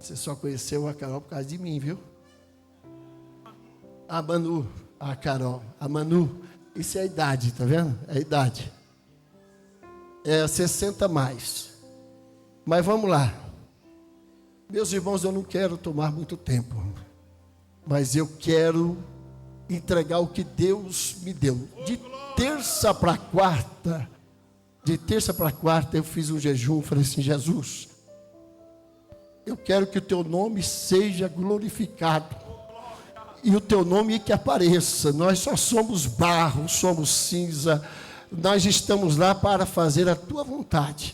Você só conheceu a Carol por causa de mim, viu? A Manu, a Carol, a Manu. Isso é a idade, tá vendo? É a idade. É 60 mais. Mas vamos lá. Meus irmãos, eu não quero tomar muito tempo. Mas eu quero entregar o que Deus me deu. De terça para quarta eu fiz um jejum. Falei assim: Jesus, eu quero que o teu nome seja glorificado. E o teu nome que apareça. Nós só somos barro, somos cinza. Nós estamos lá para fazer a tua vontade.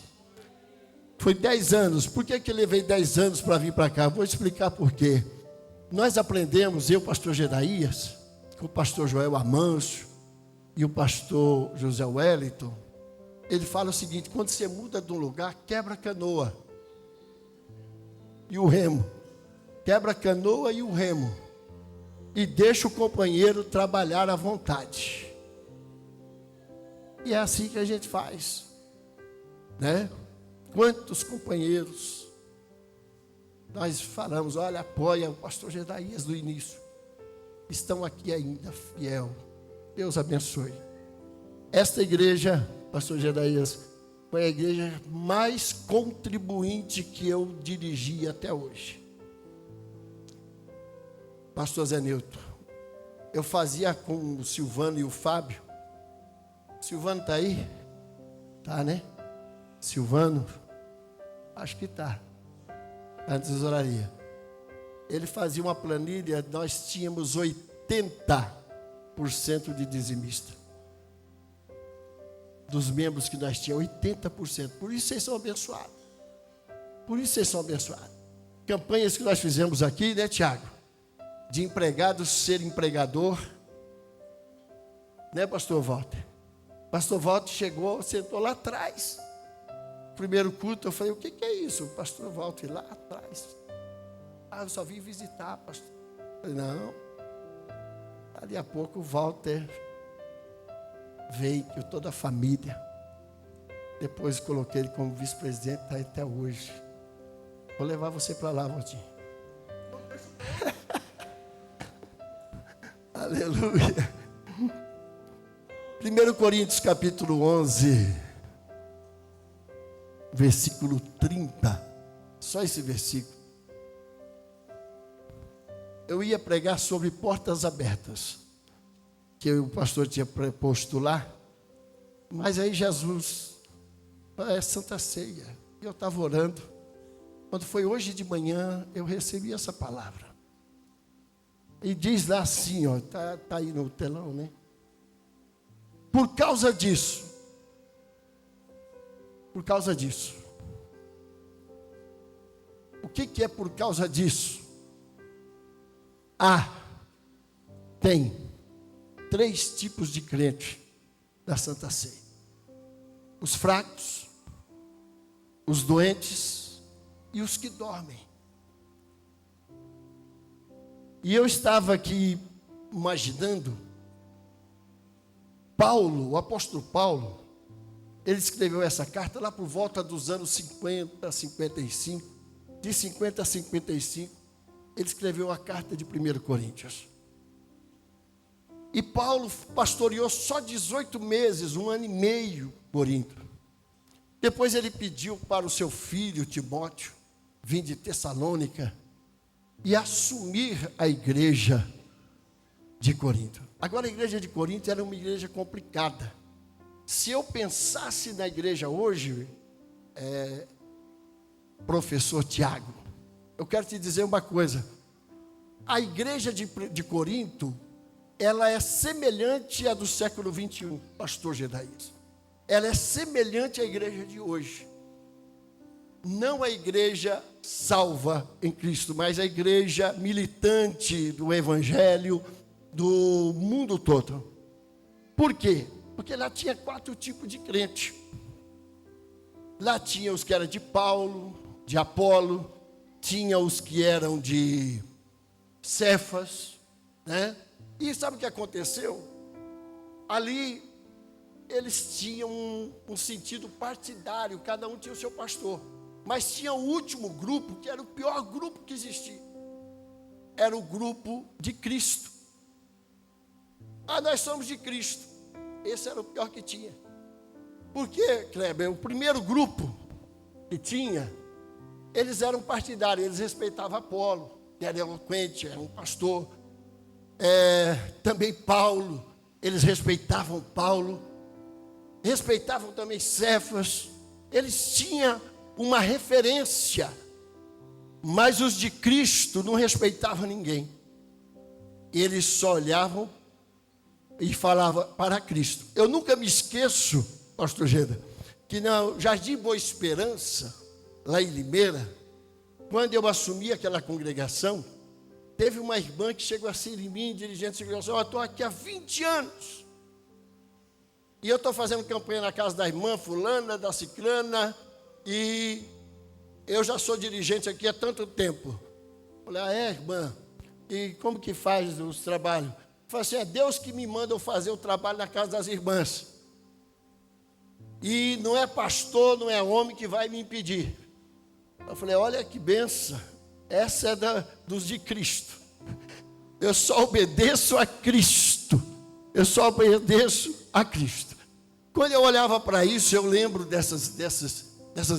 Foi 10 anos. Por que eu levei 10 anos para vir para cá? Vou explicar por quê. Nós aprendemos, eu, pastor Gedaías, com o pastor Joel Amâncio e o pastor José Wellington. Ele fala o seguinte: quando você muda de um lugar, quebra a canoa e o remo. Quebra a canoa e o remo. E deixa o companheiro trabalhar à vontade. E é assim que a gente faz, né? Quantos companheiros nós falamos: olha, apoia o pastor Gedaías do início, estão aqui ainda fiel. Deus abençoe. Esta igreja, pastor Gedaías, foi a igreja mais contribuinte que eu dirigi até hoje. Pastor Zé Nilton, eu fazia com o Silvano e o Fábio. Silvano está aí? Tá, né? Silvano, acho que está. Na tesouraria. Ele fazia uma planilha, nós tínhamos 80% de dizimista. Dos membros que nós tínhamos, 80%. Por isso vocês são abençoados. Por isso vocês são abençoados. Campanhas que nós fizemos aqui, né, Tiago? De empregado ser empregador. Né, pastor Walter? Pastor Walter chegou, sentou lá atrás. Primeiro culto, eu falei: o que é isso? O pastor Walter lá atrás. Ah, eu só vim visitar, pastor. Eu falei: não. Ali a pouco o Walter veio, com toda a família. Depois coloquei ele como vice-presidente, está até hoje. Vou levar você para lá, Valtinho. Aleluia. 1 Coríntios capítulo 11, versículo 30. Só esse versículo. Eu ia pregar sobre portas abertas, que o pastor tinha proposto lá. Mas aí Jesus, é Santa Ceia. Eu estava orando. Quando foi hoje de manhã, eu recebi essa palavra. E diz lá assim, ó, tá aí no telão, né? Por causa disso. O que é por causa disso? Tem 3 tipos de crente da Santa Ceia: os fracos, os doentes e os que dormem. E eu estava aqui imaginando, Paulo, o apóstolo Paulo, ele escreveu essa carta lá por volta dos anos 50, 55, de 50 a 55, ele escreveu a carta de 1 Coríntios. E Paulo pastoreou só 18 meses, 1 ano e meio, Corinto. Depois ele pediu para o seu filho Timóteo vir de Tessalônica e assumir a igreja de Corinto. Agora, a igreja de Corinto era uma igreja complicada. Se eu pensasse na igreja hoje, professor Tiago, eu quero te dizer uma coisa: a igreja de Corinto, ela é semelhante à do século 21, pastor Gedaías. Ela é semelhante à igreja de hoje. Não a igreja salva em Cristo, mas a igreja militante do evangelho do mundo todo. Por quê? Porque lá tinha 4 tipos de crente. Lá tinha os que eram de Paulo, de Apolo, tinha os que eram de Cefas, né? E sabe o que aconteceu? Ali eles tinham um sentido partidário, cada um tinha o seu pastor. Mas tinha o último grupo, que era o pior grupo que existia. Era o grupo de Cristo. Ah, nós somos de Cristo. Esse era o pior que tinha. Por quê, Kleber? O primeiro grupo que tinha, eles eram partidários, eles respeitavam Apolo, que era eloquente, era um pastor. Também Paulo, eles respeitavam Paulo. Respeitavam também Cefas. Eles tinham uma referência. Mas os de Cristo não respeitavam ninguém. Eles só olhavam e falavam para Cristo. Eu nunca me esqueço, pastor Geda, que no Jardim Boa Esperança, lá em Limeira, quando eu assumi aquela congregação, teve uma irmã que chegou assim em mim, dirigente de congregação: eu estou aqui há 20 anos. E eu estou fazendo campanha na casa da irmã fulana, da ciclana, e eu já sou dirigente aqui há tanto tempo. Falei: ah, irmã? E como que faz os trabalhos? Falei assim: é Deus que me manda eu fazer o trabalho na casa das irmãs. E não é pastor, não é homem que vai me impedir. Eu falei: olha que benção, essa é dos de Cristo. Eu só obedeço a Cristo. Eu só obedeço a Cristo. Quando eu olhava para isso, eu lembro dessas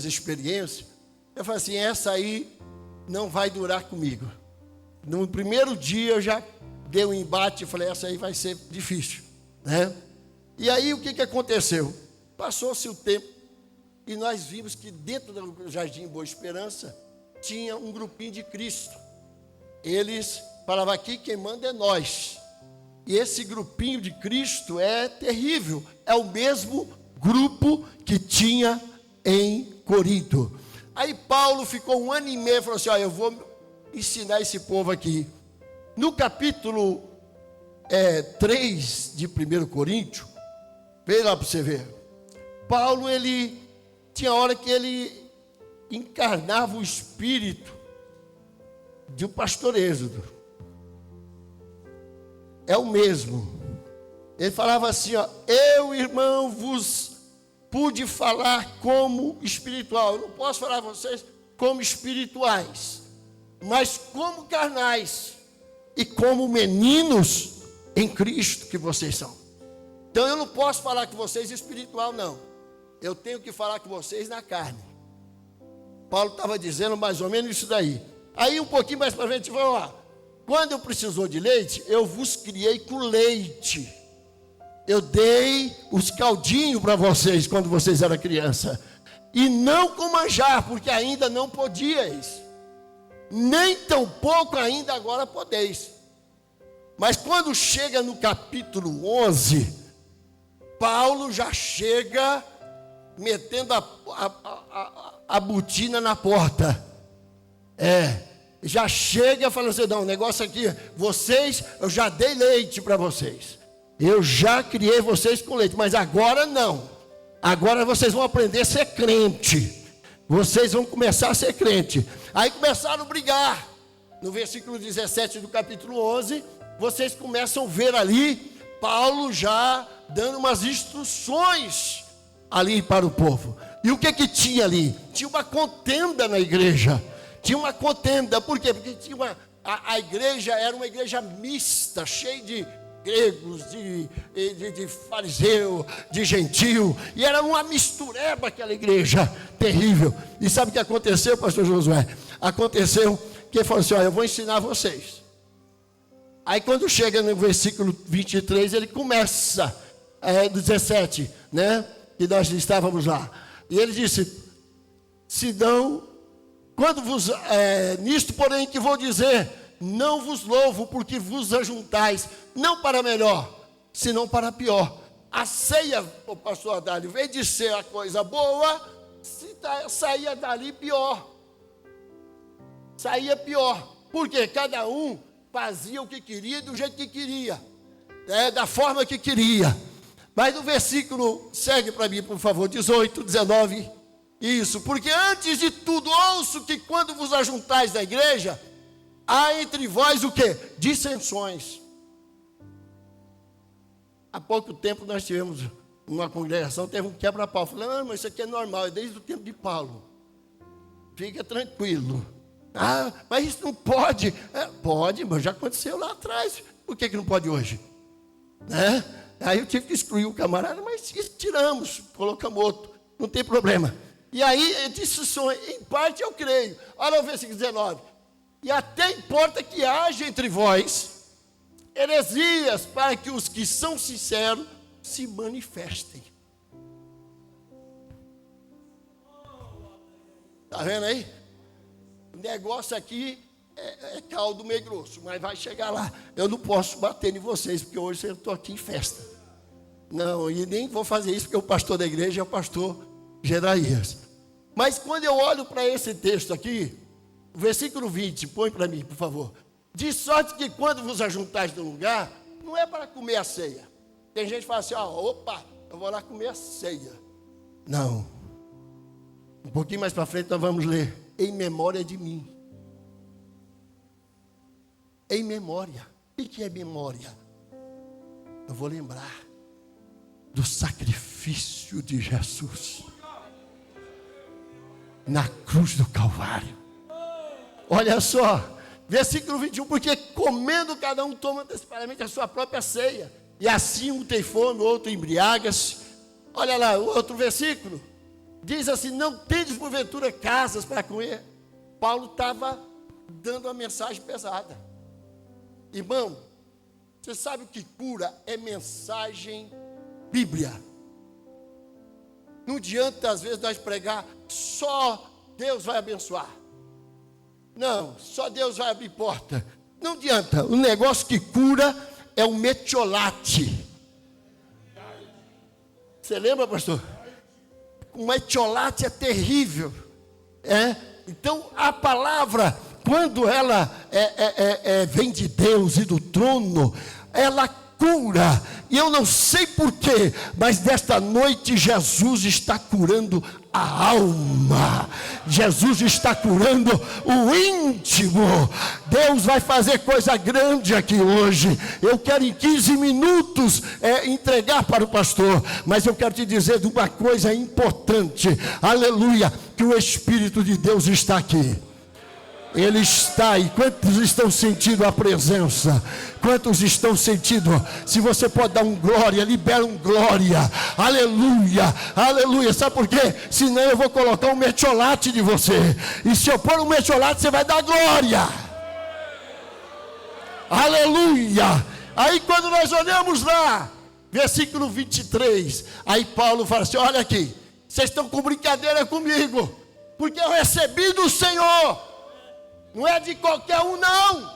experiências. Eu falei assim: essa aí não vai durar comigo. No primeiro dia eu já dei um embate e falei: essa aí vai ser difícil, né? E aí o que aconteceu? Passou-se o tempo e nós vimos que dentro do Jardim Boa Esperança tinha um grupinho de Cristo. Eles falavam: aqui quem manda é nós. E esse grupinho de Cristo é terrível. É o mesmo grupo que tinha em Corinto. Aí Paulo ficou 1 ano e meio e falou assim: eu vou ensinar esse povo aqui. No capítulo 3 de 1 Coríntios, vem lá para você ver. Paulo, ele tinha hora que ele encarnava o espírito de um pastor Êxodo. É o mesmo. Ele falava assim: eu, irmão, vos pude falar como espiritual. Eu não posso falar a vocês como espirituais, mas como carnais e como meninos em Cristo que vocês são. Então eu não posso falar com vocês espiritual, não. Eu tenho que falar com vocês na carne. Paulo estava dizendo mais ou menos isso daí. Aí um pouquinho mais para frente, vamos lá. Quando eu precisou de leite, eu vos criei com leite. Eu dei os caldinhos para vocês quando vocês eram criança. E não com manjar, porque ainda não podíeis. Nem tampouco ainda agora podeis. Mas quando chega no capítulo 11, Paulo já chega metendo a botina na porta. Já chega falando assim: não, o negócio aqui, vocês, eu já dei leite para vocês. Eu já criei vocês com leite, mas agora não. Agora vocês vão aprender a ser crente. Vocês vão começar a ser crente. Aí começaram a brigar. No versículo 17 do capítulo 11, vocês começam a ver ali Paulo já dando umas instruções ali para o povo. E o que tinha ali? Tinha uma contenda na igreja. Tinha uma contenda. Por quê? Porque tinha a igreja era uma igreja mista, cheia de gregos, de fariseu, de gentio. E era uma mistureba aquela igreja terrível. E sabe o que aconteceu, pastor Josué? Aconteceu que ele falou assim: eu vou ensinar vocês. Aí quando chega no versículo 23, ele começa, do 17, né? Que nós estávamos lá. E ele disse: se não, quando vos, nisto porém que vou dizer, não vos louvo, porque vos ajuntais, não para melhor, senão para pior. A ceia, o pastor Adalio, em vez de ser a coisa boa, saía dali pior. Saía pior, porque cada um fazia o que queria, do jeito que queria, da forma que queria. Mas no versículo, segue para mim, por favor, 18, 19, isso. Porque antes de tudo, ouço que quando vos ajuntais da igreja, há entre vós o quê? Dissensões. Há pouco tempo nós tivemos uma congregação, teve um quebra-pau. Falei: não, mas isso aqui é normal, é desde o tempo de Paulo. Fica tranquilo. Ah, mas isso não pode. Pode, mas já aconteceu lá atrás. Por que não pode hoje? Né? Aí eu tive que excluir o camarada, mas tiramos, colocamos outro. Não tem problema. E aí, disso em parte eu creio. Olha o versículo 19. E até importa que haja entre vós heresias, para que os que são sinceros se manifestem. Está vendo aí? O negócio aqui é caldo meio grosso, mas vai chegar lá. Eu não posso bater em vocês, porque hoje eu estou aqui em festa. Não, e nem vou fazer isso, porque o pastor da igreja é o pastor Gedaías. Mas quando eu olho para esse texto aqui, o versículo 20, põe para mim, por favor. De sorte que quando vos ajuntais no lugar, não é para comer a ceia. Tem gente que fala assim, opa, eu vou lá comer a ceia. Não. Um pouquinho mais para frente nós vamos ler, em memória de mim. Em memória. O que é memória? Eu vou lembrar do sacrifício de Jesus na cruz do Calvário. Olha só, versículo 21, porque comendo cada um toma antecipadamente a sua própria ceia, e assim um tem fome, o outro embriaga-se. Olha lá, o outro versículo, diz assim, não tendes porventura casas para comer. Paulo estava dando uma mensagem pesada. Irmão, você sabe o que cura é mensagem Bíblia. Não adianta às vezes nós pregar, só Deus vai abençoar. Não, só Deus vai abrir porta. Não adianta, o negócio que cura é o metiolate. Você lembra, pastor? O metiolate é terrível. Então a palavra, quando ela vem de Deus e do trono, ela cura. E eu não sei porquê, mas desta noite Jesus está curando a alma. Jesus está curando o íntimo. Deus vai fazer coisa grande aqui hoje. Eu quero em 15 minutos entregar para o pastor, mas eu quero te dizer de uma coisa importante. Aleluia, que o Espírito de Deus está aqui. Ele está aí. Quantos estão sentindo a presença? Quantos estão sentindo? Se você pode dar um glória, libera um glória. Aleluia, aleluia. Sabe por quê? Senão eu vou colocar um metiolate de você. E se eu pôr um metiolate, você vai dar glória. Aleluia. Aí quando nós olhamos lá, versículo 23, aí Paulo fala assim, olha aqui, vocês estão com brincadeira comigo, porque eu recebi do Senhor. Não é de qualquer um, não.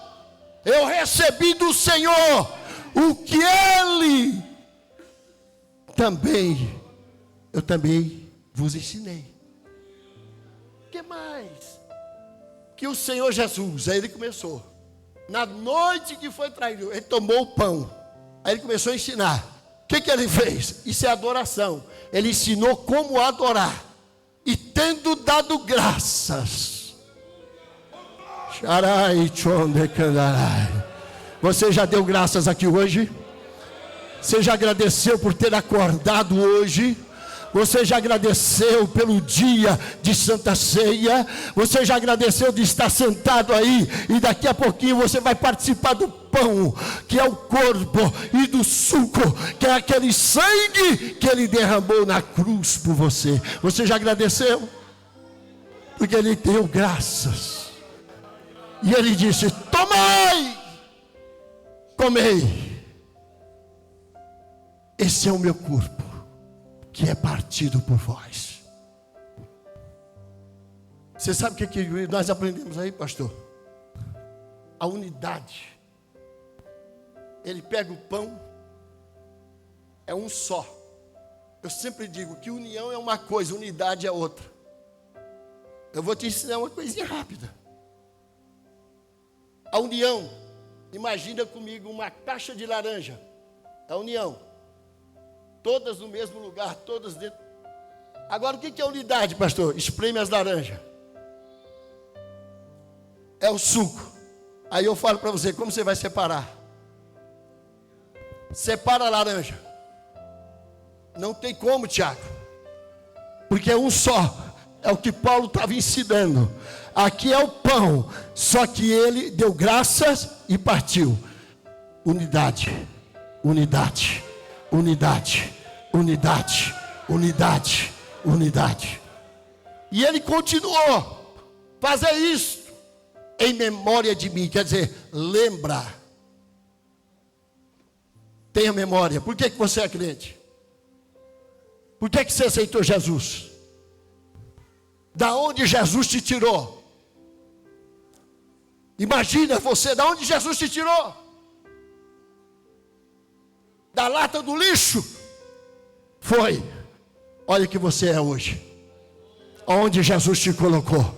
Eu recebi do Senhor o que Ele eu também vos ensinei. O que mais? Que o Senhor Jesus, aí ele começou. Na noite que foi traído, ele tomou o pão. Aí ele começou a ensinar. O que ele fez? Isso é adoração. Ele ensinou como adorar. E tendo dado graças. Você já deu graças aqui hoje? Você já agradeceu por ter acordado hoje? Você já agradeceu pelo dia de Santa Ceia? Você já agradeceu de estar sentado aí? E daqui a pouquinho você vai participar do pão, que é o corpo, e do suco, que é aquele sangue que Ele derramou na cruz por você. Você já agradeceu? Porque Ele deu graças. E Ele disse, tomai, comei. Esse é o meu corpo, que é partido por vós. Você sabe o que nós aprendemos aí, pastor? A unidade. Ele pega o pão, é um só. Eu sempre digo que união é uma coisa, unidade é outra. Eu vou te ensinar uma coisinha rápida. A união, imagina comigo uma caixa de laranja. A união. Todas no mesmo lugar, todas dentro. Agora o que é unidade, pastor? Espreme as laranjas. É o suco. Aí eu falo para você, como você vai separar? Separa a laranja. Não tem como, Tiago. Porque é um só. É o que Paulo estava ensinando. Aqui é o pão, só que ele deu graças e partiu. Unidade, unidade, unidade, unidade, unidade, unidade. E ele continuou: fazer isso em memória de mim. Quer dizer, lembra. Tenha memória. Por que você é crente? Por que você aceitou Jesus? Da onde Jesus te tirou? Imagina você, da onde Jesus te tirou? Da lata do lixo? Foi. Olha o que você é hoje. Onde Jesus te colocou.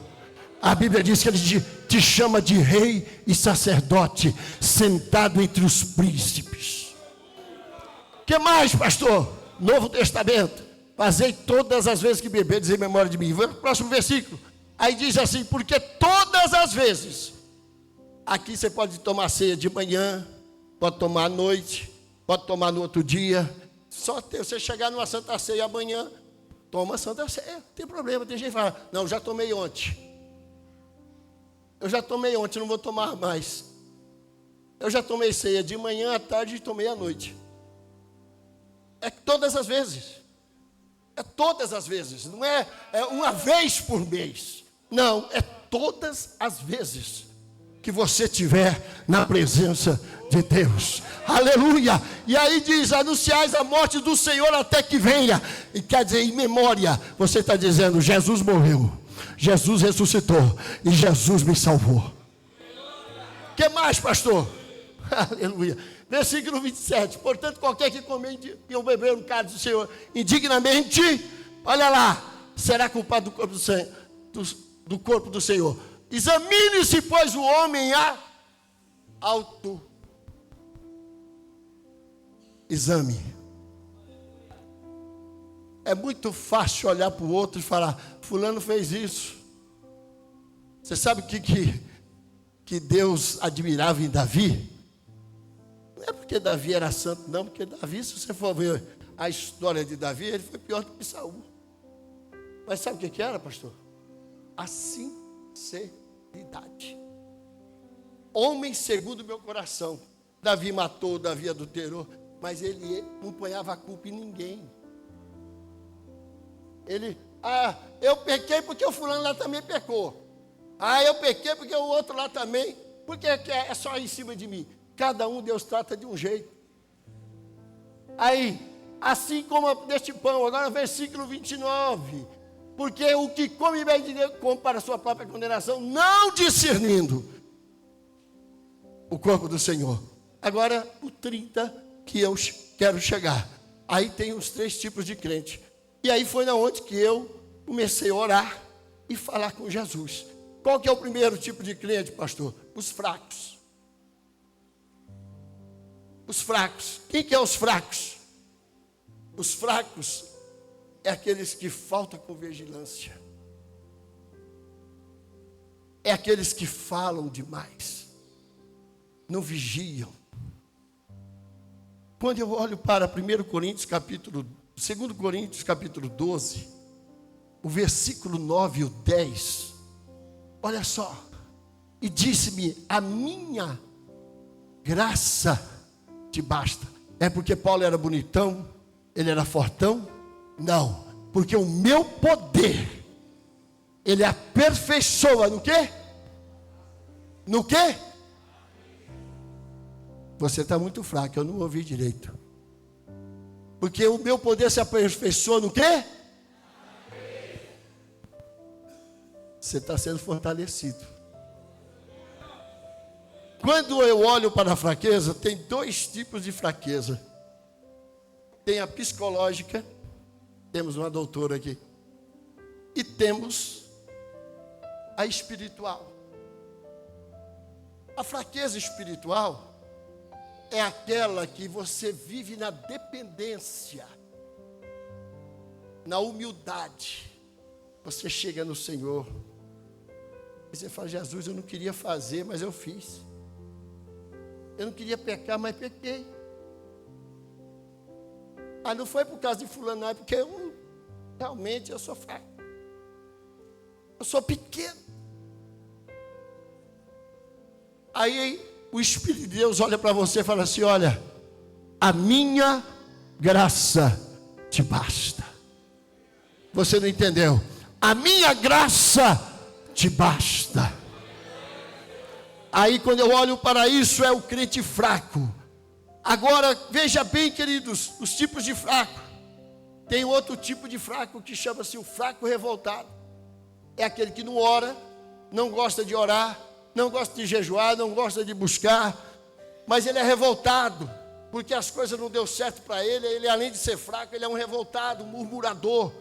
A Bíblia diz que ele te chama de rei e sacerdote, sentado entre os príncipes. O que mais, pastor? Novo Testamento. Fazei todas as vezes que beberdes em memória de mim. Vamos para o próximo versículo. Aí diz assim: porque todas as vezes. Aqui você pode tomar ceia de manhã, pode tomar à noite, pode tomar no outro dia. Só você chegar numa Santa Ceia amanhã, toma Santa Ceia. Não tem problema. Tem gente que fala: não, já tomei ontem. Eu já tomei ontem, não vou tomar mais. Eu já tomei ceia de manhã, à tarde e tomei à noite. É todas as vezes. É todas as vezes. Não é uma vez por mês. Não, é todas as vezes que você estiver na presença de Deus. Aleluia. E aí diz: anunciais a morte do Senhor até que venha. E quer dizer, em memória, você está dizendo: Jesus morreu, Jesus ressuscitou e Jesus me salvou. O que mais, pastor? Aleluia. Versículo 27. Portanto, qualquer que comer e beber no cálice do Senhor indignamente, olha lá, será culpado do corpo do Senhor. Examine-se, pois, o homem a exame. É muito fácil olhar para o outro e falar: fulano fez isso. Você sabe o que Deus admirava em Davi? Não é porque Davi era santo, não. Porque Davi, se você for ver a história de Davi, ele foi pior do que Saul. Mas sabe o que era, pastor? A sinceridade. Homem segundo o meu coração. Davi matou, Davi adulterou, mas ele não ponhava a culpa em ninguém. Eu pequei porque o fulano lá também pecou. Eu pequei porque o outro lá também. Porque é só em cima de mim. Cada um Deus trata de um jeito. Aí, assim como deste pão, agora versículo 29. Porque o que come bem de Deus come para a sua própria condenação, não discernindo o corpo do Senhor. Agora, o 30 que eu quero chegar. Aí tem os 3 tipos de crente. E aí foi na onde que eu comecei a orar e falar com Jesus. Qual que é o primeiro tipo de crente, pastor? Os fracos. Os fracos. Quem que é os fracos? Os fracos é aqueles que faltam com vigilância. É aqueles que falam demais. Não vigiam. Quando eu olho para 2 Coríntios capítulo 12, o versículo 9 e o 10, olha só. E disse-me: a minha graça te basta. É porque Paulo era bonitão? Ele era fortão? Não, porque o meu poder, ele aperfeiçoa no quê? No quê? Você está muito fraco, eu não ouvi direito. Porque o meu poder se aperfeiçoa no quê? Você está sendo fortalecido. Quando eu olho para a fraqueza, tem 2 tipos de fraqueza. Tem a psicológica, temos uma doutora aqui, e temos a espiritual. A fraqueza espiritual é aquela que você vive na dependência, na humildade. Você chega no Senhor e você fala: Jesus, eu não queria fazer, mas eu fiz. Eu não queria pecar, mas pequei. Não foi por causa de fulano, não, é porque realmente eu sou fraco. Eu sou pequeno. Aí o Espírito de Deus olha para você e fala assim: olha, a minha graça te basta. Você não entendeu? A minha graça te basta. Aí quando eu olho para isso, é o crente fraco. Agora, veja bem, queridos, os tipos de fraco. Tem outro tipo de fraco que chama-se o fraco revoltado. É aquele que não ora, não gosta de orar, não gosta de jejuar, não gosta de buscar, mas ele é revoltado, porque as coisas não deu certo para ele. Ele, além de ser fraco, ele é um revoltado, um murmurador.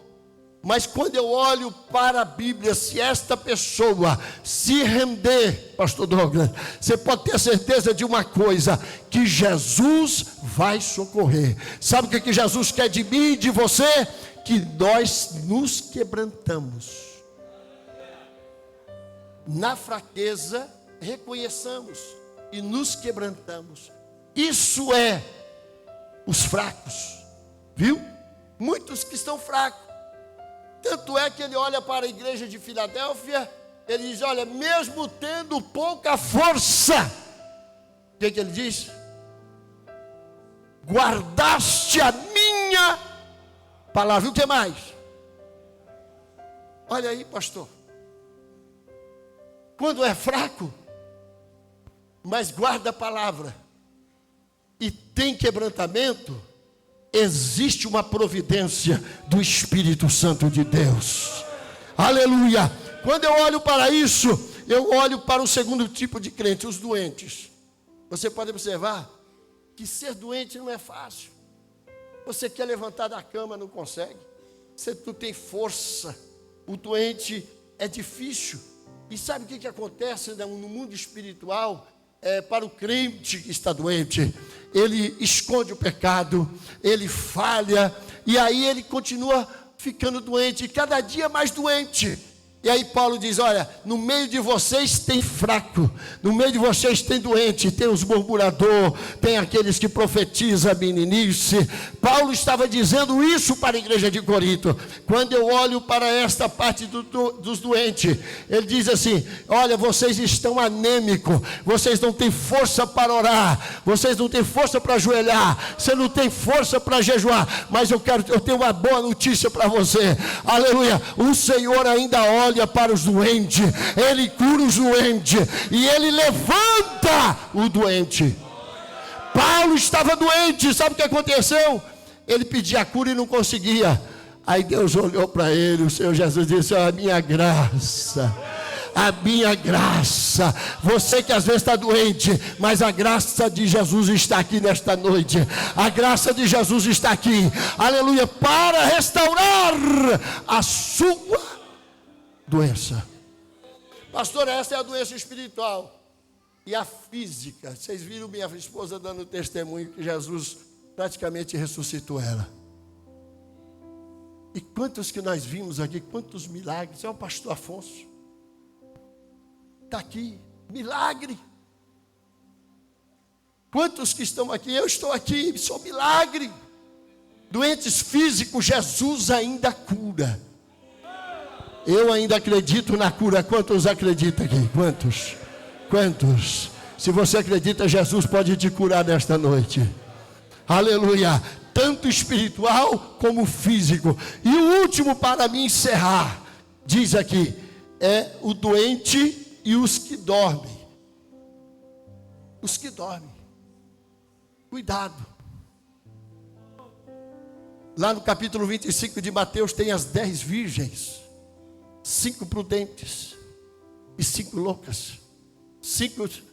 Mas quando eu olho para a Bíblia, se esta pessoa se render, pastor Douglas, você pode ter certeza de uma coisa, que Jesus vai socorrer. Sabe o que Jesus quer de mim e de você? Que nós nos quebrantamos. Na fraqueza, reconheçamos e nos quebrantamos. Isso é os fracos, viu? Muitos que estão fracos. Tanto é que ele olha para a igreja de Filadélfia, ele diz: olha, mesmo tendo pouca força, o que ele diz? Guardaste a minha palavra. E o que mais? Olha aí, pastor. Quando é fraco, mas guarda a palavra, e tem quebrantamento, existe uma providência do Espírito Santo de Deus. Aleluia! Quando eu olho para isso, eu olho para o segundo tipo de crente, os doentes. Você pode observar que ser doente não é fácil. Você quer levantar da cama, não consegue. Você não tem força. O doente é difícil. E sabe o que acontece no mundo espiritual? Para o crente que está doente, ele esconde o pecado, ele falha, e aí ele continua ficando doente, cada dia mais doente. E aí Paulo diz: olha, no meio de vocês tem fraco, no meio de vocês tem doente, tem os murmuradores, tem aqueles que profetizam a meninice. Paulo estava dizendo isso para a igreja de Corinto. Quando eu olho para esta parte dos doentes, ele diz assim: olha, vocês estão anêmicos, vocês não têm força para orar, vocês não têm força para ajoelhar, você não tem força para jejuar, mas eu tenho uma boa notícia para você. Aleluia! O Senhor ainda olha para os doentes, Ele cura os doentes e Ele levanta o doente. Paulo estava doente, sabe o que aconteceu? Ele pedia a cura e não conseguia. Aí Deus olhou para ele, o Senhor Jesus disse: a minha graça, você que às vezes está doente, mas a graça de Jesus está aqui nesta noite, a graça de Jesus está aqui, aleluia, para restaurar a sua doença. Pastor, essa é a doença espiritual. E a física, vocês viram minha esposa dando testemunho que Jesus praticamente ressuscitou ela. E quantos que nós vimos aqui, quantos milagres. É o pastor Afonso, está aqui, milagre. Quantos que estão aqui? Eu estou aqui, sou milagre. Doentes físicos, Jesus ainda cura. Eu ainda acredito na cura. Quantos acreditam aqui? Quantos? Quantos? Se você acredita, Jesus pode te curar nesta noite. Aleluia. Tanto espiritual como físico. E o último, para me encerrar, diz aqui, é o doente e os que dormem. Os que dormem. Cuidado. Lá no capítulo 25 de Mateus tem as 10 virgens. 5 prudentes e 5 loucas.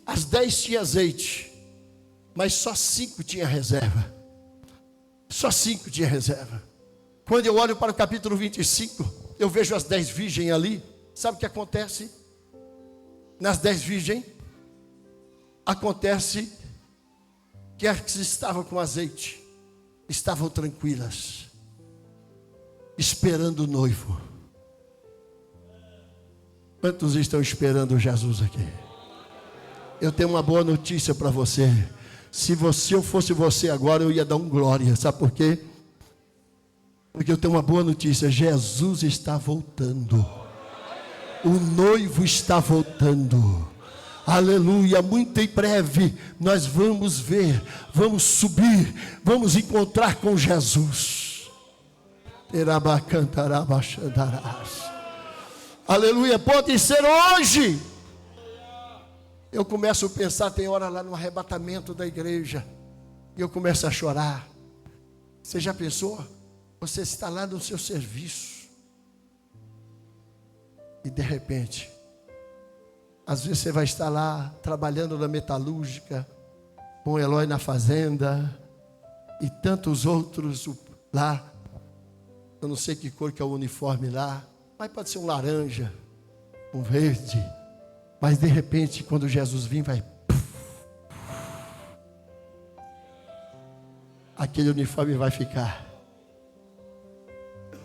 As 10 tinham azeite, mas só 5 tinha reserva. Só 5 tinha reserva. Quando eu olho para o capítulo 25, eu vejo as 10 virgens ali. Sabe o que acontece? Nas 10 virgens, acontece que as que estavam com azeite estavam tranquilas, esperando o noivo. Quantos estão esperando Jesus aqui? Eu tenho uma boa notícia para você. Se eu fosse você agora, eu ia dar um glória. Sabe por quê? Porque eu tenho uma boa notícia. Jesus está voltando. O noivo está voltando. Aleluia, muito em breve nós vamos ver, vamos subir, vamos encontrar com Jesus. Aleluia, pode ser hoje. Eu começo a pensar, tem hora lá no arrebatamento da igreja, e eu começo a chorar. Você já pensou? Você está lá no seu serviço, e de repente, às vezes você vai estar lá trabalhando na metalúrgica, com o Eloy na fazenda, e tantos outros lá. Eu não sei que cor que é o uniforme lá, mas pode ser um laranja, um verde. Mas de repente, quando Jesus vir, vai... aquele uniforme vai ficar.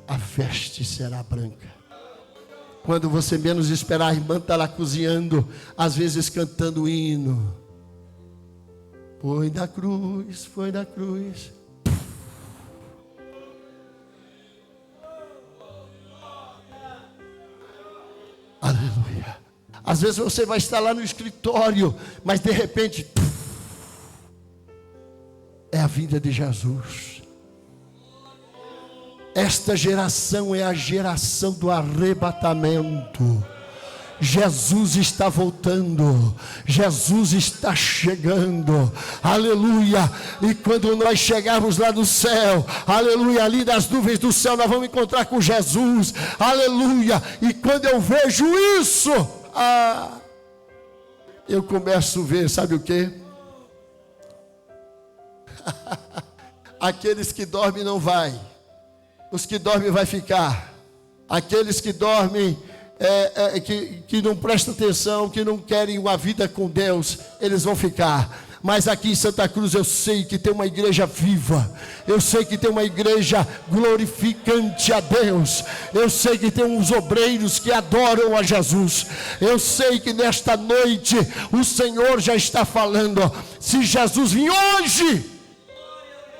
A veste será branca. Quando você menos esperar, a irmã está lá cozinhando, às vezes cantando hino. Foi da cruz, foi da cruz. Aleluia. Às vezes você vai estar lá no escritório, mas de repente, é a vinda de Jesus. Esta geração é a geração do arrebatamento. Jesus está voltando, Jesus está chegando, aleluia. E quando nós chegarmos lá no céu, aleluia, ali nas nuvens do céu, nós vamos encontrar com Jesus, aleluia. E quando eu vejo isso, eu começo a ver, sabe o que? Aqueles que dormem não vai, os que dormem vai ficar, aqueles que dormem que não prestam atenção, que não querem uma vida com Deus, eles vão ficar. Mas aqui em Santa Cruz eu sei que tem uma igreja viva, eu sei que tem uma igreja glorificante a Deus, eu sei que tem uns obreiros que adoram a Jesus, eu sei que nesta noite o Senhor já está falando, se Jesus vir hoje,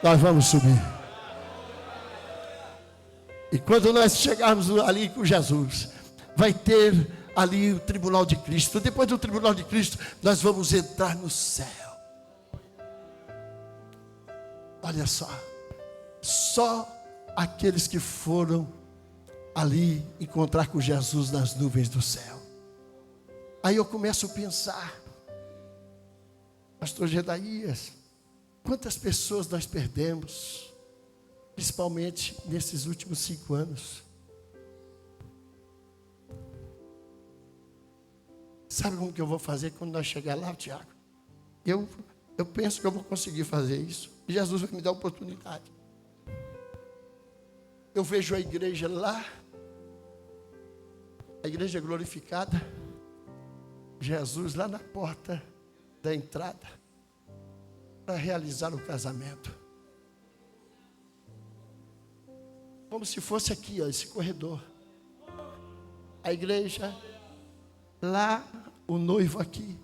nós vamos subir. E quando nós chegarmos ali com Jesus, vai ter ali o tribunal de Cristo. Depois do tribunal de Cristo, nós vamos entrar no céu. Olha só aqueles que foram ali encontrar com Jesus nas nuvens do céu. Aí eu começo a pensar, pastor Gedaías, quantas pessoas nós perdemos, principalmente nesses últimos 5 anos. Sabe como que eu vou fazer quando nós chegar lá, Tiago? Eu penso que eu vou conseguir fazer isso. Jesus vai me dar a oportunidade. Eu vejo a igreja lá, a igreja glorificada, Jesus lá na porta da entrada, para realizar o casamento. Como se fosse aqui, ó, esse corredor. A igreja lá, o noivo aqui.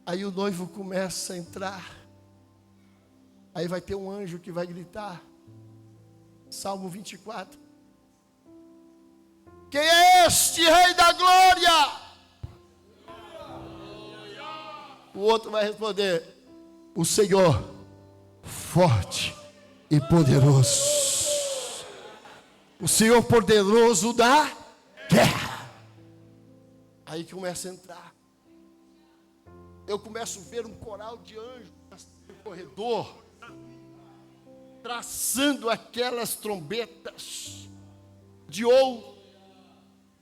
Aí o noivo começa a entrar. Aí vai ter um anjo que vai gritar. Salmo 24. Quem é este Rei da Glória? O outro vai responder: o Senhor, forte e poderoso. O Senhor poderoso da guerra. Aí começa a entrar. Eu começo a ver um coral de anjos no corredor, traçando aquelas trombetas de ouro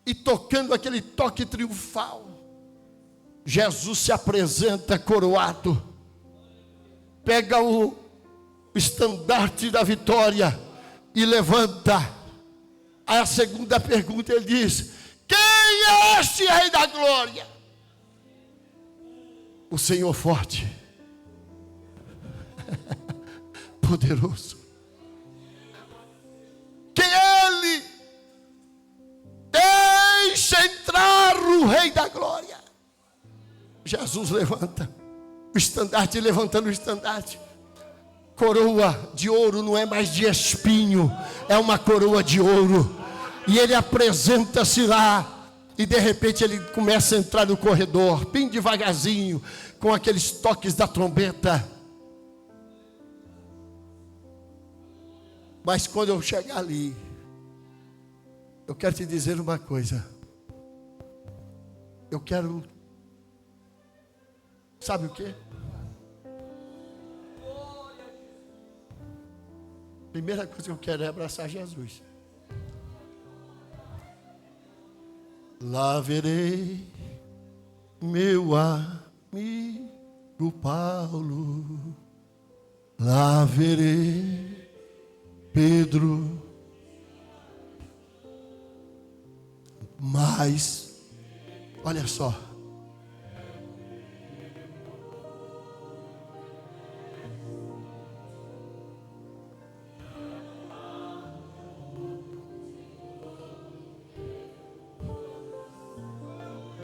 e tocando aquele toque triunfal. Jesus se apresenta coroado, pega o estandarte da vitória e levanta. Aí a segunda pergunta ele diz: quem é este Rei da Glória? O Senhor forte, poderoso. Que Ele deixa entrar o Rei da Glória. Jesus levanta o estandarte, levantando o estandarte. Coroa de ouro não é mais de espinho, é uma coroa de ouro. E ele apresenta-se lá. E de repente ele começa a entrar no corredor, bem devagarzinho, com aqueles toques da trombeta. Mas quando eu chegar ali, eu quero te dizer uma coisa. Eu quero, sabe o quê? Primeira coisa que eu quero é abraçar Jesus. Lá verei meu amigo Paulo, lá verei Pedro, mas, olha só,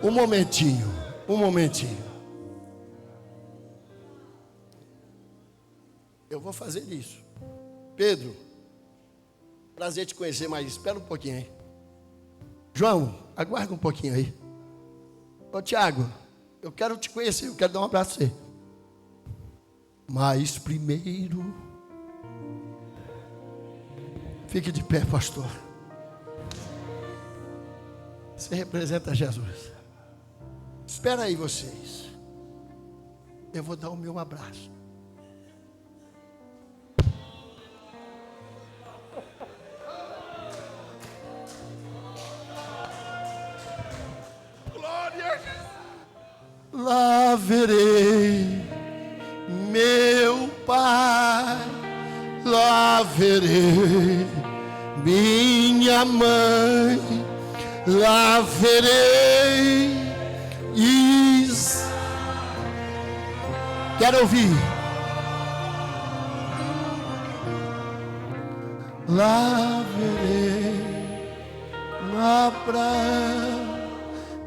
um momentinho. Eu vou fazer isso. Pedro, prazer te conhecer, mas espera um pouquinho aí. João, aguarda um pouquinho aí. Ô Tiago, eu quero te conhecer, eu quero dar um abraço a você. Mas primeiro, fique de pé, pastor. Você representa Jesus. Espera aí vocês. Eu vou dar o meu abraço. Lá verei meu Pai, lá verei minha mãe, lá verei Quero ouvir. Lá verei na praia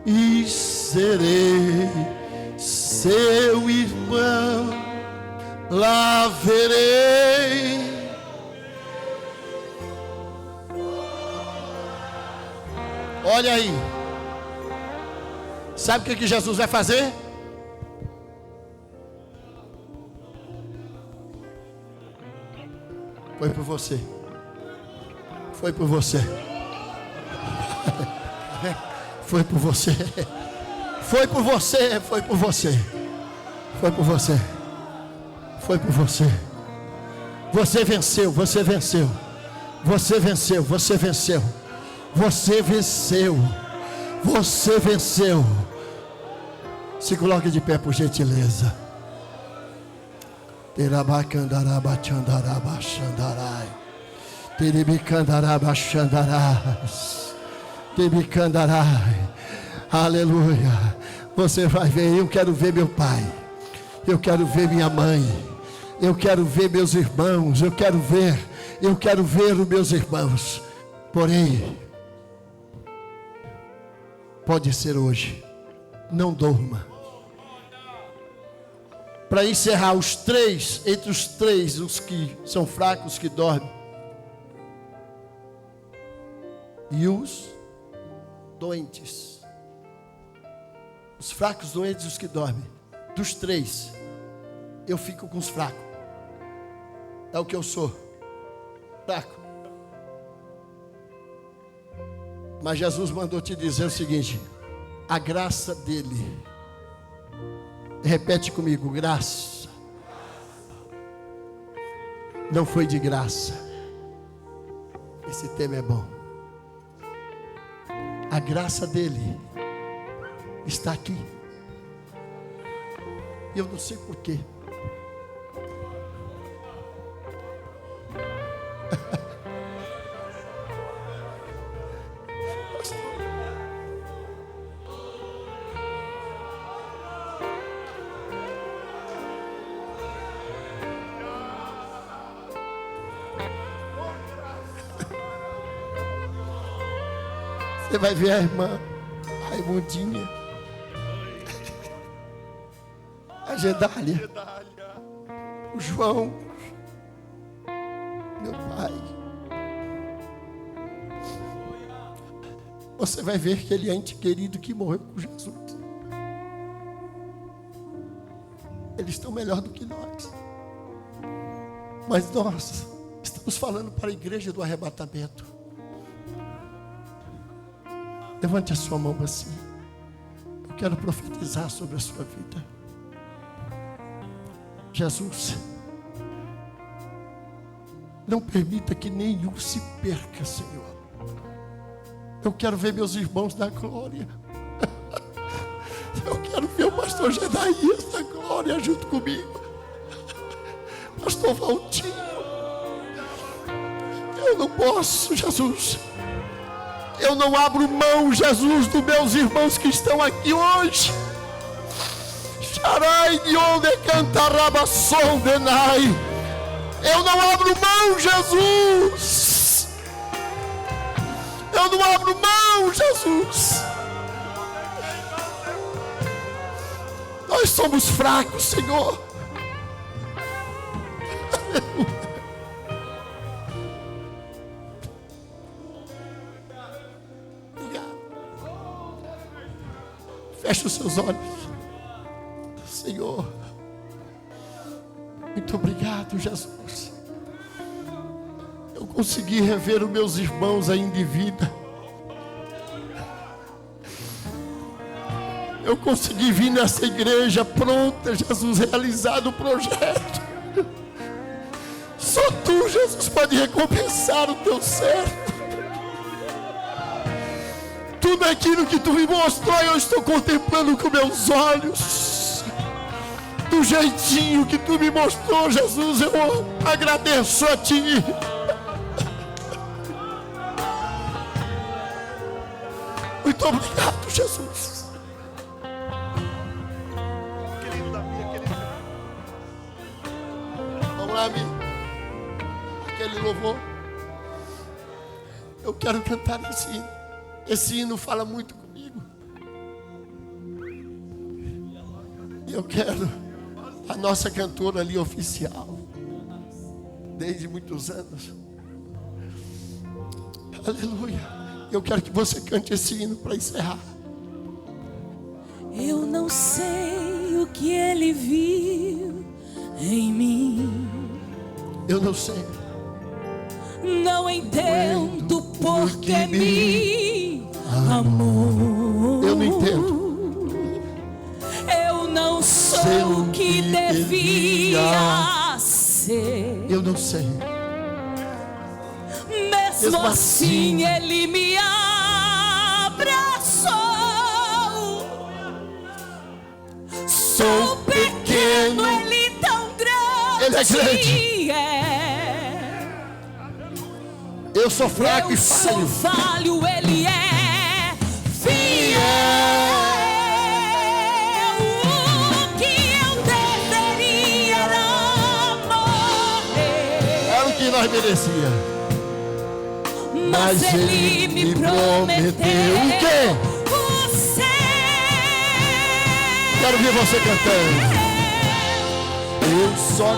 e serei seu irmão. Lá verei. Olha aí. Sabe o que Jesus vai fazer? Foi por você. Foi por você. Foi por você. Foi por você. Foi por você. Foi por você. Foi por você. Você venceu. Você venceu. Você venceu. Você venceu. Você venceu. Você venceu. Se coloque de pé, por gentileza. Terabacandarabachandarabachandarai. Teribicandarabachandarás. Teribicandarai. Aleluia. Você vai ver. Eu quero ver meu pai. Eu quero ver minha mãe. Eu quero ver meus irmãos. Eu quero ver os meus irmãos. Porém, pode ser hoje. Não durma. Para encerrar, entre os três, os que são fracos, que dormem, e os doentes, os fracos, doentes e os que dormem, dos três, eu fico com os fracos. É o que eu sou, fraco. Mas Jesus mandou te dizer o seguinte: a graça dele, repete comigo, graça, não foi de graça. Esse tema é bom. A graça dele está aqui. Eu não sei porquê. Você vai ver a irmã Raimundinha, a Gedália, o João, meu pai. você vai ver que ele é ente querido que morreu com Jesus. Eles estão melhor do que nós. Mas nós estamos falando para a igreja do arrebatamento. Levante a sua mão assim. Eu quero profetizar sobre a sua vida. Jesus, não permita que nenhum se perca, Senhor. Eu quero ver meus irmãos na glória. Eu quero ver o pastor Gedaías na glória junto comigo. Pastor Valtinho. Eu não posso, Jesus. Eu não abro mão, Jesus, dos meus irmãos que estão aqui hoje. Charai de onde cantarabasson denai. Eu não abro mão, Jesus. Eu não abro mão, Jesus. Nós somos fracos, Senhor. Obrigado. Feche os seus olhos. Senhor, muito obrigado, Jesus. Eu consegui rever os meus irmãos ainda em vida. Eu consegui vir nessa igreja pronta, Jesus, realizado o projeto. Só tu, Jesus, pode recompensar o teu servo. Tudo aquilo que tu me mostrou, eu estou contemplando com meus olhos. Do jeitinho que tu me mostrou, Jesus, eu agradeço a ti. Muito obrigado, Jesus. Vamos lá, amigo. Aquele louvor. Eu quero cantar esse hino. Esse hino fala muito comigo. E eu quero a nossa cantora ali oficial, desde muitos anos. Aleluia. Eu quero que você cante esse hino para encerrar. Eu não sei o que ele viu em mim. Eu não sei. Não entendo porque me amou. Eu não entendo. Eu não sou o que devia ser. Eu não sei. Mesmo assim ele me abraçou. Sou pequeno, ele tão grande. Ele é grande. Eu sou fraco e falho. Eu sou falho, ele é fiel. O que eu deveria era morrer. Era o que nós merecíamos. Mas ele me prometeu. O quê? Você. Quero ver você cantando. Eu só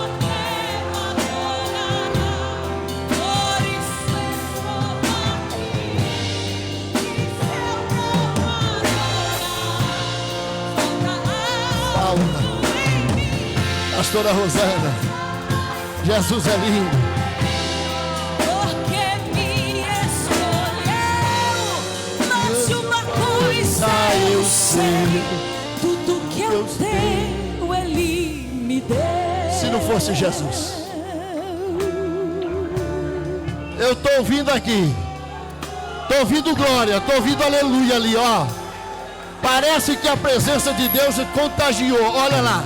Pastora Rosana, Jesus é lindo. Porque me escolheu, mas uma coisa eu sei: tudo que eu tenho ele me deu. Se não fosse Jesus, eu estou ouvindo aqui, estou ouvindo glória, estou ouvindo aleluia ali, ó. Parece que a presença de Deus contagiou. Olha lá.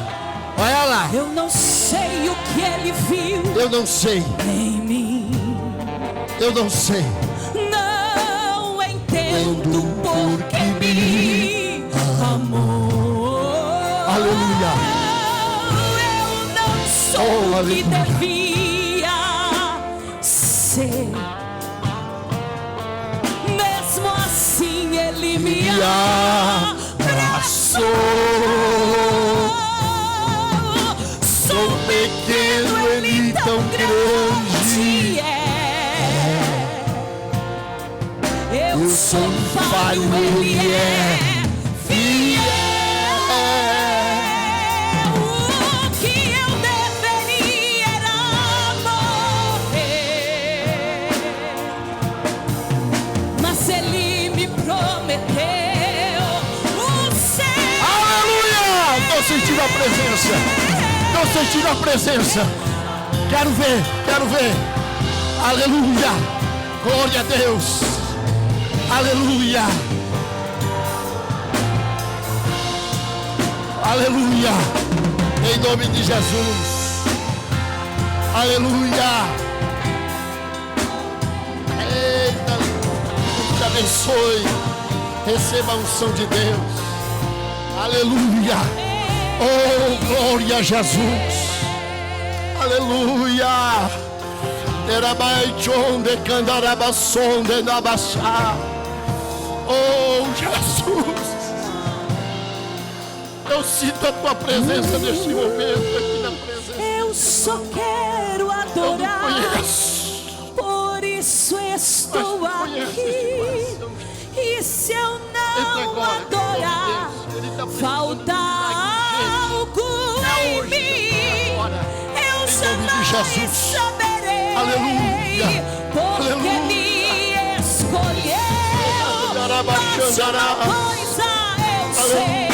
Olha lá. Eu não sei o que ele viu. Eu não sei. Em mim. Eu não sei. Não entendo porque me amou. Aleluia. Eu não sou o que aleluia. devia ser. Mesmo assim ele me abraçou. Sou pequeno, ele tão grande é. Eu sou falho. falho, Ele é fiel. O que eu deveria era morrer, mas Ele me prometeu o céu. Aleluia! Estou sentindo a presença. Estou sentindo a presença. Quero ver, quero ver. Aleluia! Glória a Deus. Aleluia! Aleluia! Em nome de Jesus. Aleluia! Eita, Deus te abençoe. Receba a unção de Deus. Aleluia! Oh, glória a Jesus. Aleluia! Oh, Jesus! Eu sinto a tua presença neste momento aqui na presença. Eu só quero Eu não adorar, conheço. por isso estou Mas tu conheces aqui. esse coração. E se eu Entra não agora, adorar, Ele está precisando falta de algo É em hoje, mim. agora. Eu Em nome de jamais Jesus. saberei, Aleluia. porque Aleluia. me escolheu. Mas uma coisa eu sei,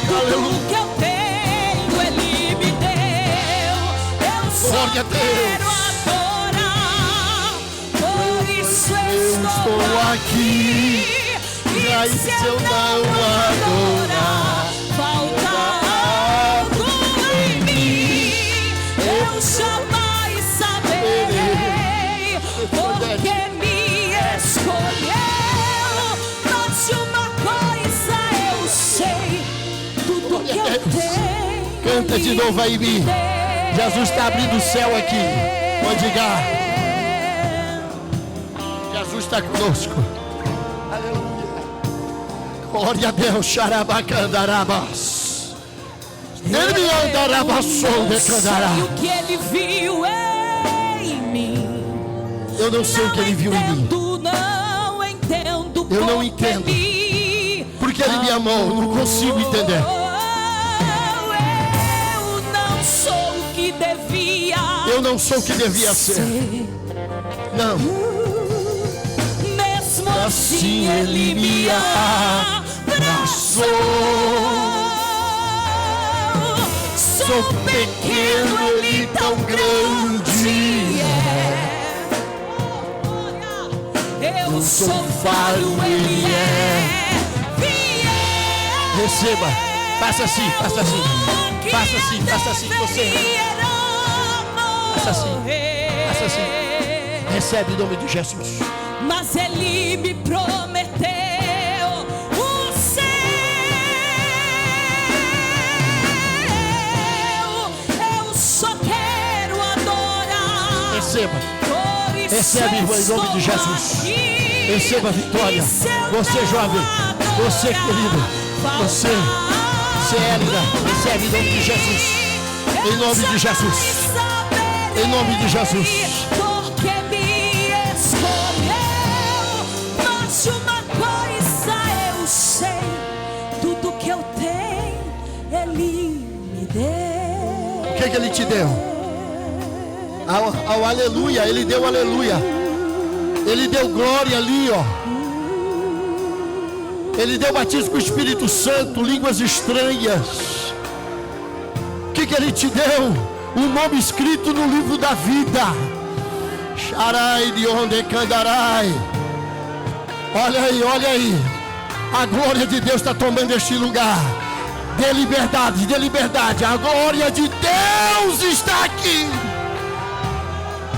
tudo que eu tenho Ele me deu. Eu só Glória a Deus. quero adorar, por isso estou aqui. E se eu não adorar, falta algo em mim. Eu jamais saberei, porque me escolheu. Mas uma coisa eu sei, tudo que eu tenho Canta de novo aí, Mi. Jesus está abrindo o céu aqui. Pode ligar. Jesus está conosco. Aleluia. Glória a Deus. Xarabacandarabas. Ele me andarabassou de candará. sei o que Ele viu em mim. Eu não sei o que Ele viu em mim. Não entendo. Eu não porque entendo. me Porque Ele me amou. Eu não consigo entender. Eu não sou o que devia. Eu não sou o que devia ser. Não. Mesmo Assim Ele me abraçou. Sou pequeno, Ele tão grande é. Eu sou falho, Ele é fiel. Receba. Faça assim, faça assim. Faça assim, faça assim. Você. Faça assim. Faça assim. Recebe em nome de Jesus. Mas Ele me prometeu o céu. Eu só quero adorar. Receba. Por isso Recebe, irmã, em nome de estou Jesus. aqui. Receba a vitória. E se eu Você, não jovem. Você, adorar, querido. Você. falta Célida. algo Recebe em nome de Jesus. Em nome de Jesus. Em nome de Jesus. Porque me escolheu. Mas uma coisa eu sei, tudo que eu tenho Ele me deu. O que Ele te deu? Ao aleluia. Ele deu aleluia. Ele deu glória ali, ó. Ele deu batismo com o Espírito Santo, línguas estranhas. O que Ele te deu? Um nome escrito no livro da vida. Sharai de onde candarai. Olha aí, olha aí. A glória de Deus está tomando este lugar. Dê liberdade, dê liberdade. A glória de Deus está aqui.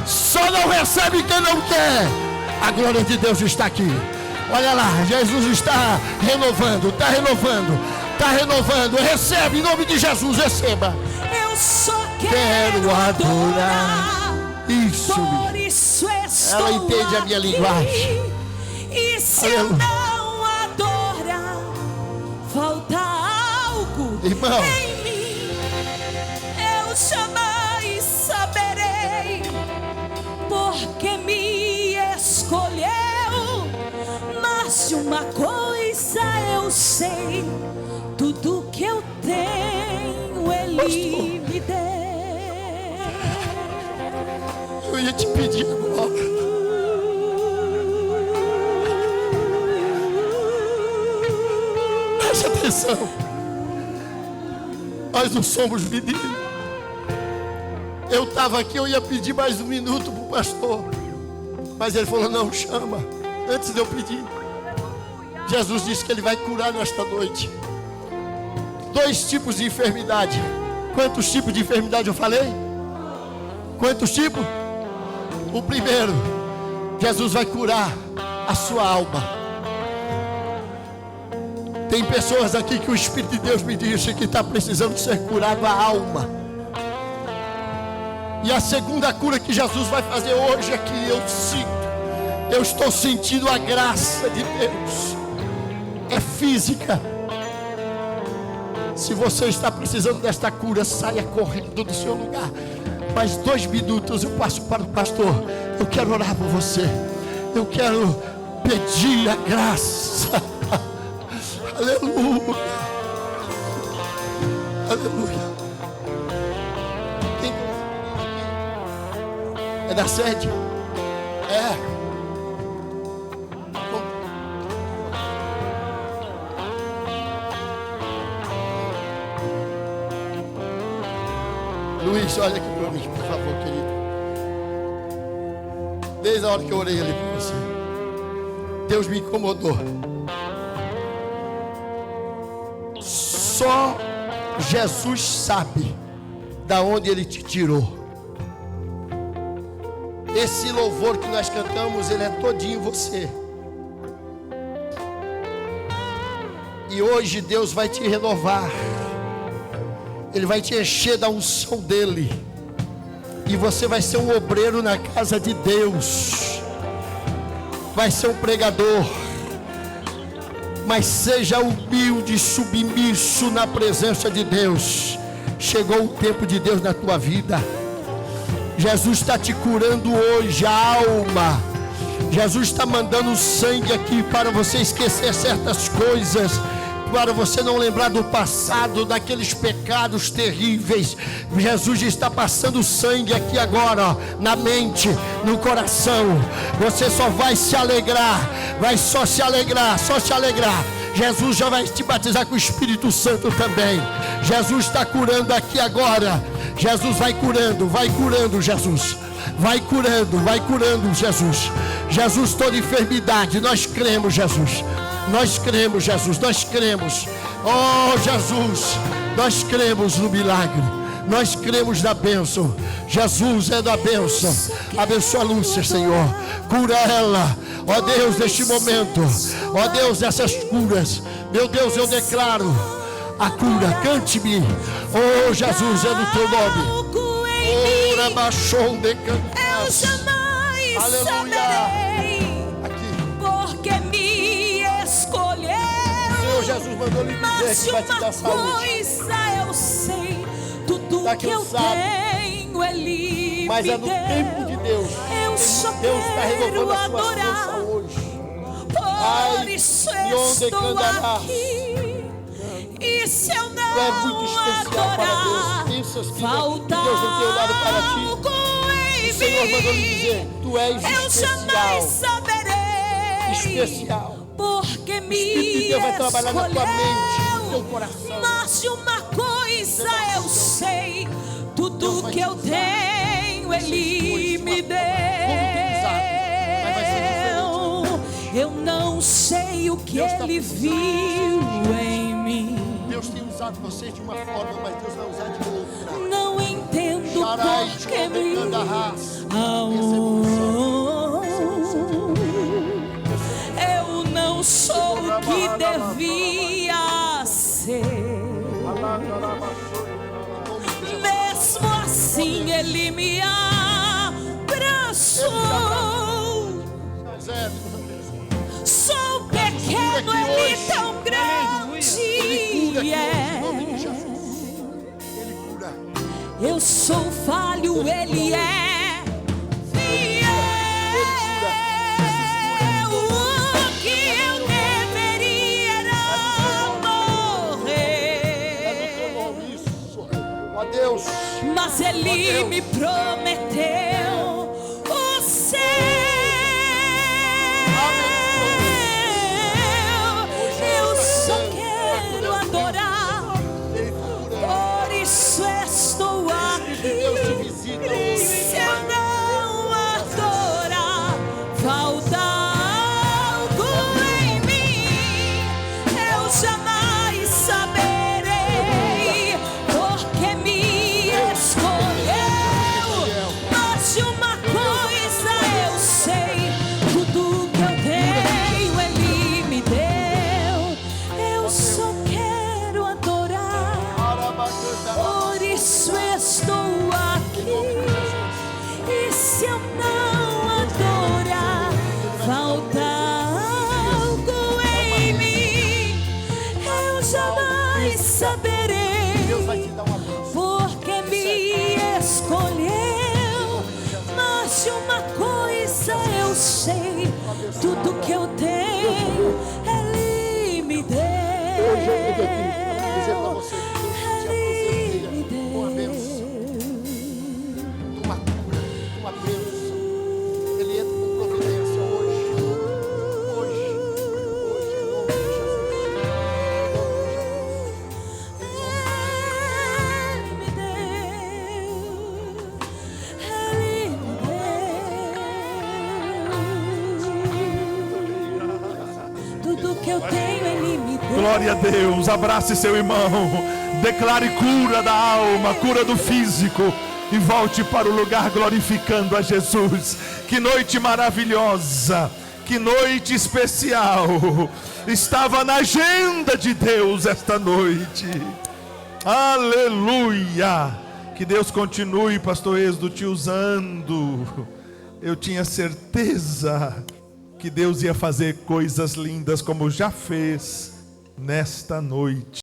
Só não recebe quem não quer. A glória de Deus está aqui. Olha lá, Jesus está renovando, está renovando, está renovando. Recebe em nome de Jesus, receba. Eu só Quero quero adorar. adorar. Isso, Por isso estou ela entende a minha aqui. linguagem. E se Aleluia. eu não adorar, falta algo Irmão. em mim. Eu jamais saberei, porque me escolheu. Mas uma coisa eu sei, tudo que eu tenho Ele me deu. Eu ia te pedir agora. Preste atenção. Nós não somos meninos. Eu estava aqui, eu ia pedir mais um minuto para o pastor. Mas ele falou, não, chama. Antes de eu pedir. Jesus disse que Ele vai curar nesta noite. 2 tipos de enfermidade. Quantos tipos de enfermidade eu falei? Quantos tipos? O primeiro, Jesus vai curar a sua alma. Tem pessoas aqui que o Espírito de Deus me disse que está precisando ser curado a alma. E a segunda cura que Jesus vai fazer hoje é que eu estou sentindo a graça de Deus. É física. Se você está precisando desta cura, saia correndo do seu lugar. Mais 2 minutos eu passo para o pastor. Eu quero orar por você. Eu quero pedir a graça. Aleluia. Aleluia. É da sede? É. Luiz, olha aqui para mim, por favor, querido. Desde a hora que eu orei ali por você, Deus me incomodou. Só Jesus sabe da onde Ele te tirou. Esse louvor que nós cantamos, ele é todinho você. E hoje Deus vai te renovar. Ele vai te encher da unção dele. E você vai ser um obreiro na casa de Deus. Vai ser um pregador. Mas seja humilde e submisso na presença de Deus. Chegou o tempo de Deus na tua vida. Jesus está te curando hoje a alma. Jesus está mandando sangue aqui para você esquecer certas coisas, para você não lembrar do passado, daqueles pecados terríveis. Jesus está passando sangue aqui agora, ó, na mente, no coração. Você só vai se alegrar, vai só se alegrar, só se alegrar. Jesus já vai te batizar com o Espírito Santo também. Jesus está curando aqui agora. Jesus vai curando, Jesus. Vai curando, Jesus. Jesus, toda enfermidade, nós cremos, Jesus. Nós cremos, Jesus, nós cremos. Oh, Jesus, nós cremos no milagre. Nós cremos na bênção. Jesus é da bênção. Abençoa a Lúcia, Senhor. Cura ela. Ó Deus, neste momento. Ó Deus, essas curas. Meu Deus, eu declaro a cura. Cante-me. Oh, Jesus, é no teu nome. Eu jamais saberei, porque me escolheu. Senhor Jesus mandou lhe dizer que vai te dar saúde. Coisa eu sei, tudo que eu tenho Ele mas me é no deu. tempo de Deus. Eu só Deus está renovando a sua adorar. força hoje. Por isso estou aqui. E se eu não Tu é muito especial para Deus. Pensas que Deus não tem dado para ti. O Senhor mandou lhe dizer: tu és eu jamais saberei, especial. Porque me o Espírito de Deus vai trabalhar na tua mente, no teu coração. Mas de uma coisa eu sei, tudo que eu tenho Ele me deu. Eu não sei o que Ele viu em mim. Deus tem usado vocês de uma forma, mas Deus vai usar de outra. Não entendo porque me eu não sou o que devia ser. Mesmo assim Ele me abraçou. Sou pequeno, Ele tão grande. Eu sou falho, Ele é fiel. O que eu deveria não Ó Deus. Mas Ele me prometeu o céu. Eu só quero adorar, por isso estou aqui. Se eu não adorar, falta algo em mim. Eu jamais saberei porque me escolheu. Mas de uma coisa eu sei: tudo que eu tenho Ele me deu. Eu só quero adorar, por isso estou aqui. E se eu não adorar, falta algo em mim. Eu jamais saberei porque me escolheu. Mas de uma coisa eu sei: tudo que eu tenho Ele me deu. Hoje eu venho aqui dizer para você que Deus te apresenta uma bênção, uma cura, uma bênção. Ele entra com providência hoje, em nome de Jesus. Ele me deu. Tudo que eu tenho Ele me deu. Glória a Deus. Abrace seu irmão. Declare cura da alma, cura do físico. E volte para o lugar glorificando a Jesus. Que noite maravilhosa. Que noite especial. Estava na agenda de Deus esta noite. Aleluia. Que Deus continue, pastor Êxodo, te usando. Eu tinha certeza que Deus ia fazer coisas lindas como já fez nesta noite.